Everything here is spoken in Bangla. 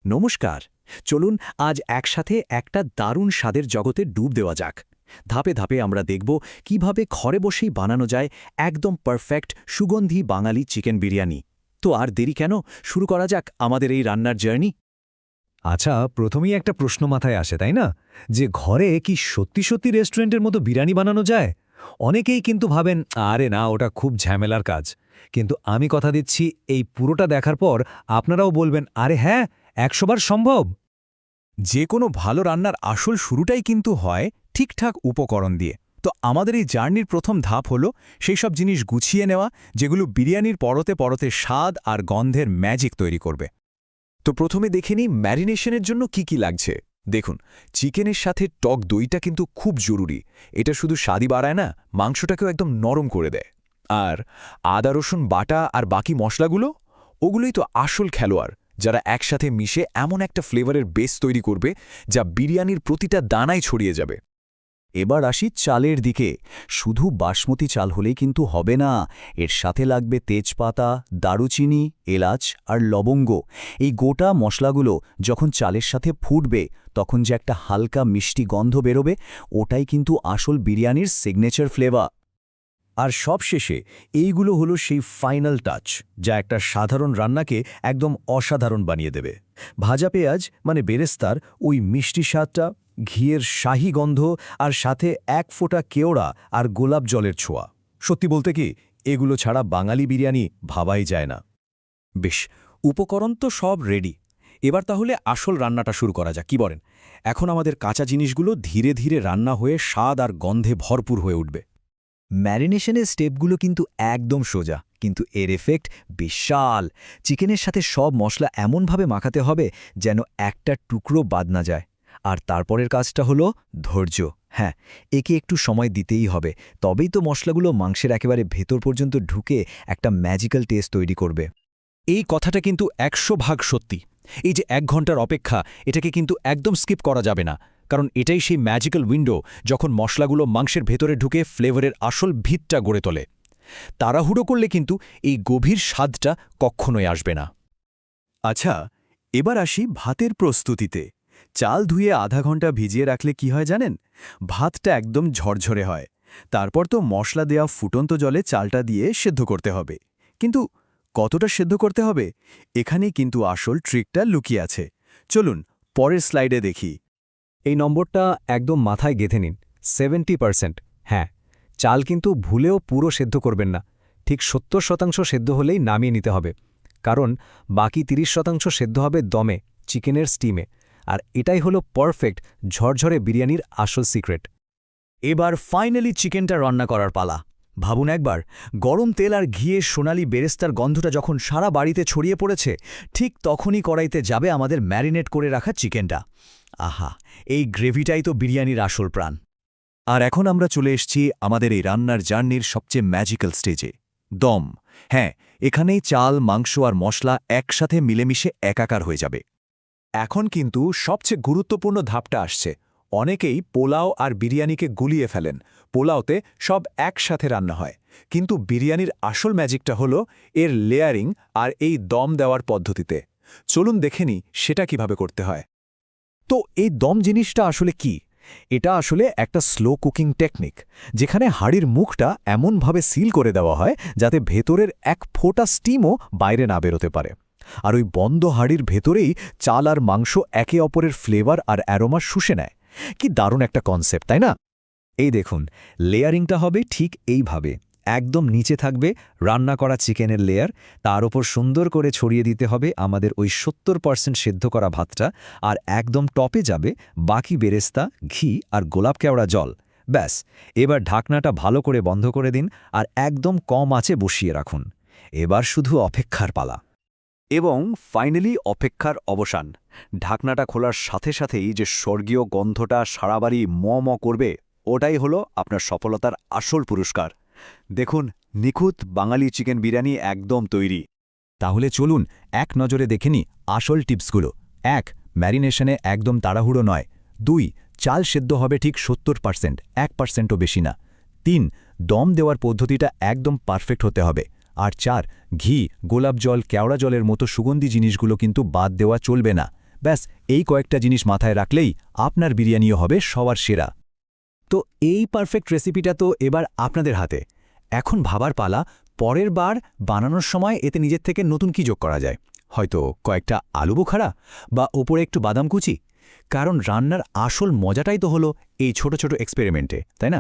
নমস্কার। চলুন আজ একসাথে একটা দারুণ স্বাদের জগতে ডুব দেওয়া যাক। ধাপে ধাপে আমরা দেখব কিভাবে ঘরে বসেই বানানো যায় একদম পারফেক্ট সুগন্ধি বাঙালি চিকেন বিরিয়ানি। তো আর দেরি কেন, শুরু করা যাক আমাদের এই রান্নার জার্নি। আচ্ছা, প্রথমেই একটা প্রশ্ন মাথায় আসে, তাই না? যে ঘরে কি সত্যি সত্যি রেস্টুরেন্টের মতো বিরিয়ানি বানানো যায়? অনেকেই কিন্তু ভাবেন, আরে না, ওটা খুব ঝামেলার কাজ। কিন্তু আমি কথা দিচ্ছি, এই পুরোটা দেখার পর আপনারাও বলবেন, আরে হ্যাঁ, ১০০ বার সম্ভব। যে কোনো ভালো রান্নার আসল শুরুটাই কিন্তু হয় ঠিকঠাক উপকরণ দিয়ে। তো আমাদের এই জার্নির প্রথম ধাপ হলো সেই সব জিনিস গুছিয়ে নেওয়া যেগুলো বিরিয়ানির পরতে পরতে স্বাদ আর গন্ধের ম্যাজিক তৈরি করবে। তো প্রথমে দেখে নিই ম্যারিনেশনের জন্য কি লাগছে। দেখুন, চিকেনের সাথে টক দইটা কিন্তু খুব জরুরি। এটা শুধু স্বাদই বাড়ায় না, মাংসটাকেও একদম নরম করে দেয়। আর আদা রসুন বাটা আর বাকি মশলাগুলো, ওগুলোই তো আসল খেলোয়াড়, যারা একসাথে মিশে এমন একটা ফ্লেভারের বেস তৈরি করবে যা বিরিয়ানির প্রতিটা দানায় ছড়িয়ে যাবে। এবার আসি চালের দিকে। শুধু বাসমতি চাল হলেই কিন্তু হবে না, এর সাথে লাগবে তেজপাতা, দারুচিনি, এলাচ আর লবঙ্গ। এই গোটা মশলাগুলো যখন চালের সাথে ফুটবে, তখন যে একটা হালকা মিষ্টি গন্ধ বেরোবে, ওটাই কিন্তু আসল বিরিয়ানির সিগনেচার ফ্লেভার। আর সবশেষে এইগুলো হলো সেই ফাইনাল টাচ, যা একটা সাধারণ রান্নাকে একদম অসাধারণ বানিয়ে দেবে। ভাজা পেঁয়াজ মানে বেরেস্তার ওই মিষ্টি স্বাদটা, ঘিয়ের শাহী গন্ধ, আর সাথে এক ফোঁটা কেওড়া আর গোলাপ জলের ছোঁয়া। সত্যি বলতে কি, এগুলো ছাড়া বাঙালি বিরিয়ানি ভাবাই যায় না। বেশ, উপকরণ তো সব রেডি। এবার তাহলে আসল রান্নাটা শুরু করা যাক, কি বলেন? এখন আমাদের কাঁচা জিনিসগুলো ধীরে ধীরে রান্না হয়ে স্বাদ আর গন্ধে ভরপুর হয়ে উঠবে। ম্যারিনেশনের স্টেপগুলো কিন্তু একদম সোজা, কিন্তু এর এফেক্ট বিশাল। চিকেনের সাথে সব মশলা এমনভাবে মাখাতে হবে যেন একটা টুকরো বাদ না যায়। আর তারপরের কাজটা হলো ধৈর্য। হ্যাঁ, একে একটু সময় দিতেই হবে, তবেই তো মশলাগুলো মাংসের একেবারে ভেতর পর্যন্ত ঢুকে একটা ম্যাজিক্যাল টেস্ট তৈরি করবে। এই কথাটা কিন্তু ১০০% সত্যি। এই যে ১ ঘন্টার অপেক্ষা, এটাকে কিন্তু একদম স্কিপ করা যাবে না, কারণ এটাই সেই ম্যাজিক্যাল উইন্ডো যখন মশলাগুলো মাংসের ভেতরে ঢুকে ফ্লেভারের আসল ভিতটা গড়ে তোলে। তাড়াহুড়ো করলে কিন্তু এই গভীর স্বাদটা কখনোই আসবে না। আচ্ছা, এবার আসি ভাতের প্রস্তুতিতে। চাল ধুয়ে আধা ঘন্টা ভিজিয়ে রাখলে কি হয় জানেন? ভাতটা একদম ঝরঝরে হয়। তারপর তো মশলা দেওয়া ফুটন্ত জলে চালটা দিয়ে সেদ্ধ করতে হবে। কিন্তু কতটা সেদ্ধ করতে হবে? এখানেই কিন্তু আসল ট্রিকটা লুকিয়ে আছে। চলুন পরের স্লাইডে দেখি। এই নম্বরটা একদম মাথায় গেঁথে নিন, 70%। হ্যাঁ, চাল কিন্তু ভুলেও পুরো সেদ্ধ করবেন না। ঠিক 70% সেদ্ধ হলেই নামিয়ে নিতে হবে, কারণ বাকি 30% সেদ্ধ হবে দমে, চিকেনের স্টিমে। আর এটাই হলো পারফেক্ট ঝরঝরে বিরিয়ানির আসল সিক্রেট। এবার ফাইনালি চিকেনটা রান্না করার পালা। ভাবুন একবার, গরম তেল আর ঘিয়ের সোনালি বেরেস্তার গন্ধটা যখন সারা বাড়িতে ছড়িয়ে পড়েছে, ঠিক তখনই কড়াইতে যাবে আমাদের ম্যারিনেট করে রাখা চিকেনটা। আহা, এই গ্রেভিটাই তো বিরিয়ানির আসল প্রাণ। আর এখন আমরা চলে এসেছি আমাদের এই রান্নার জার্নির সবচেয়ে ম্যাজিক্যাল স্টেজে, দম। হ্যাঁ, এখানেই চাল, মাংস আর মশলা একসাথে মিলেমিশে একাকার হয়ে যাবে। এখন কিন্তু সবচেয়ে গুরুত্বপূর্ণ ধাপটা আসছে। অনেকেই পোলাও আর বিরিয়ানিকে গুলিয়ে ফেলেন। পোলাওতে সব একসাথে রান্না হয়, কিন্তু বিরিয়ানির আসল ম্যাজিকটা হলো এর লেয়ারিং আর এই দম দেওয়ার পদ্ধতিতে। চলুন দেখে নিই সেটা কিভাবে করতে হয়। তো এই দম জিনিসটা আসলে কি? এটা আসলে একটা স্লো কুকিং টেকনিক, যেখানে হাড়ির মুখটা এমনভাবে সিল করে দেওয়া হয় যাতে ভেতরের এক ফোঁটা স্টিমও বাইরে না বেরোতে পারে। আর ওই বন্ধ হাড়ির ভেতরেই চাল আর মাংস একে অপরের ফ্লেভার আর অ্যারোমা শুষে নেয়। কি দারুণ একটা কনসেপ্ট, তাই না? এই দেখুন, লেয়ারিংটা হবে ঠিক এইভাবে। একদম নিচে থাকবে রান্না করা চিকেনের লেয়ার, তার ওপর সুন্দর করে ছড়িয়ে দিতে হবে আমাদের ওই 70% সেদ্ধ করা ভাতটা, আর একদম টপে যাবে বাকি বেরেস্তা, ঘি আর গোলাপ কেওড়া জল। ব্যাস, এবার ঢাকনাটা ভালো করে বন্ধ করে দিন আর একদম কম আঁচে বসিয়ে রাখুন। এবার শুধু অপেক্ষার পালা। এবং ফাইনালি অপেক্ষার অবসান। ঢাকনাটা খোলার সাথে সাথেই যে স্বর্গীয় গন্ধটা সারা বাড়ি ম করবে, ওটাই হলো আপনার সফলতার আসল পুরস্কার। দেখুন, নিখুঁত বাঙালি চিকেন বিরিয়ানি একদম তৈরি। তাহলে চলুন এক নজরে দেখে নিই আসল টিপসগুলো। ১. ম্যারিনেশনে একদম তাড়াহুড়ো নয়। ২. চাল সেদ্ধ হবে ঠিক 70%, 1%ও বেশি না। ৩. দম দেওয়ার পদ্ধতিটা একদম পারফেক্ট হতে হবে। আর ৪. ঘি, গোলাপ জল, কেওড়া জলের মতো সুগন্ধি জিনিসগুলো কিন্তু বাদ দেওয়া চলবে না। ব্যাস এই কয়েকটা জিনিস মাথায় রাখলেই আপনার বিরিয়ানিও হবে সবার সেরা। তো এই পারফেক্ট রেসিপিটা তো এবার আপনাদের হাতে। এখন ভাবার পালা পরের বার বানানোর সময় এতে নিজের থেকে নতুন কি যোগ করা যায়। হয়তো কয়েকটা আলু বোখারা বা ওপরে একটু বাদাম কুচি। কারণ রান্নার আসল মজাটাই তো হলো এই ছোট ছোট এক্সপেরিমেন্টে, তাই না?